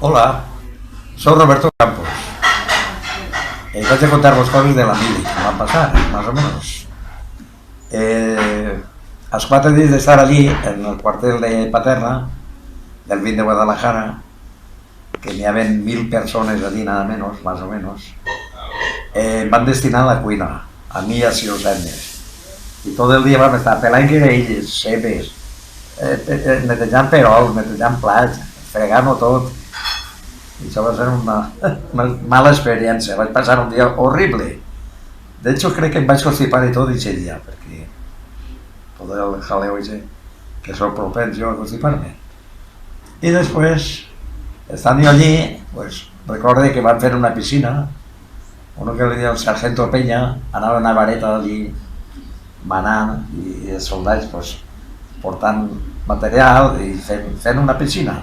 Hola, soy Roberto Campos. Vaig a contar-vos coses de la mili que van passar, más o menos. Als 4 dies d'estar allí, en el cuartel de Paterna, del 20 de Guadalajara, que n'hi havia 1.000 persones allí, nada menos, más o menos, van destinar a la cuina, a mi i a 6 anys. I tot el dia vam estar pelant guirelles, cebes, netejant perols, netejant plats, fregant-ho tot. I això va ser una mala experiència, vaig passar un dia horrible. De hecho, crec que em vaig constipar i tot aquest dia, perquè tot el jaleo ese, que soc propens jo a constipar-me. I després, estant jo allí, pues, recorde que van fer una piscina, uno que li deia el sargento Peña, anava una vareta allí manant, i els soldats pues, portant material i fent una piscina.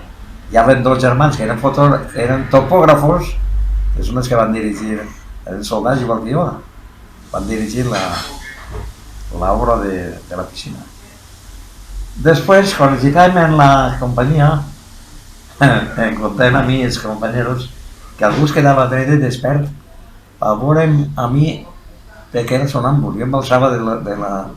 Hi havia 2 germans que eren topògrafos, que són els que van dirigir, eren soldats igual que jo, van dirigir l'obra de la piscina. Després, quan visitàvem en la companyia, contàvem a mi i els companyeros que algú es quedava dret despert a veure'm a mi perquè era sonàmbul. Jo em balsava de la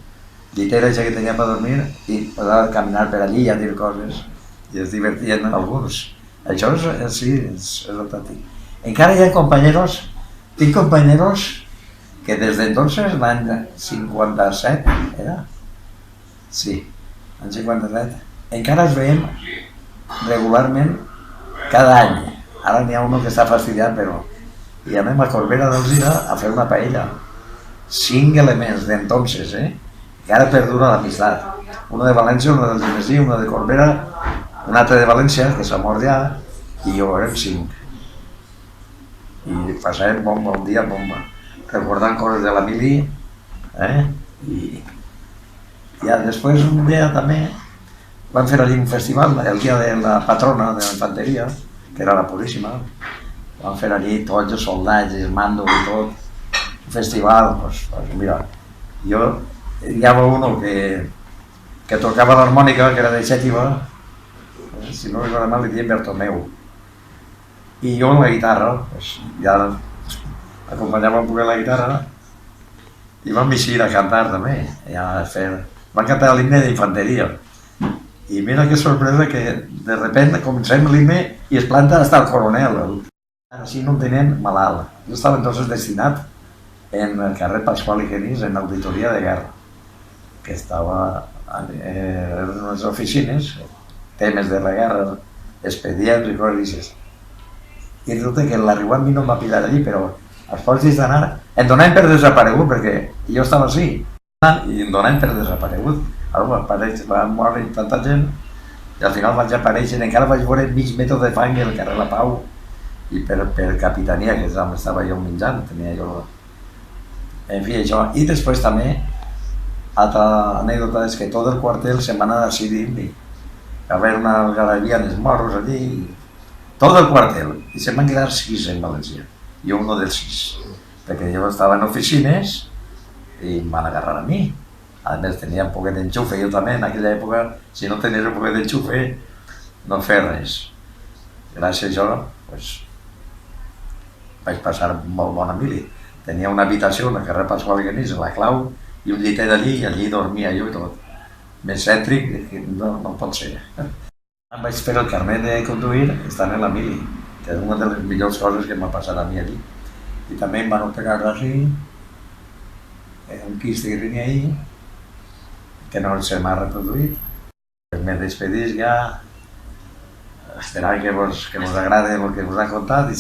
llitera que tenia per dormir i posava a caminar per allí i a dir coses i es divertien alguns. Això sí, és autèntic. Encara hi ha companyeros, tinc companyeros que des d'entonces, l'any 57, era? Sí, l'any 57, encara es veiem regularment cada any. Ara n'hi ha un que està fastidiat, però i anem a Corbera d'Alzira a fer una paella. 5 elements d'entonces, que ara perdura l'amistat. Uno de València, uno del Gemesí, uno de Corbera, un altre de València, que s'ha mort ja, i jo érem 5. I passàvem bomba, un dia bomba, recordant coses de la mili, i ja després un dia també van fer allí un festival, el dia de la patrona de la infanteria, que era la Puríssima, van fer allí tots els soldats, els mandos i tot, un festival, pues mira, jo hi havia uno que tocava l'harmònica, que era de Xètiva, si no recordo mal li diem Bertomeu, i jo la guitarra, pues, ja acompanyava un poc la guitarra i vam eixir a cantar també, van cantar l'himne d'infanteria. I mira que sorpresa que de repente comencem l'himne i es planta hasta el coronel. Així no en tenien malalt. Jo estava entonces destinat en el carrer Pasqual i Genís, en auditoria de guerra, que estava en unes oficines, temes de la guerra, expedients i coses d'aixes. I resulta que l'arribar a mi no em va pillar allí, però als pocs dies d'anar em donaven per desaparegut, perquè jo estava així, i em donaven per desaparegut. Va morir tanta gent i al final vaig aparèixer, encara vaig veure mig metre de fang al carrer La Pau i per capitania, que és on estava jo menjant, tenia jo... En fi, això. I després també, altra anècdota és que tot el quartel se'n va anar a decidir, va haver una algarabia en els morros allí, tot el quartel, i se'n van quedar 6 en València, jo un dels 6, perquè jo estava en oficines i em van agarrar a mi. A més tenia un poquet d'enxufe, jo també en aquella època, si no tenies un poquet d'enxufe, no feia res. Gràcies a això, pues, vaig passar molt bona mili. Tenia una habitació, una carrer Pasqual i Genís, la clau, i un llitet allí, i allí dormia jo i tot. Més cèntric, no pot ser. Em vaig fer el carnet de conduir estant en la mili, que és una de les millors coses que m'ha passat a mi allí. I també em van operar d'ací, un quiste que tenia ahí, que no se m'ha reproduït. Me despedís ja, esperant que vos agrade el que vos ha contat i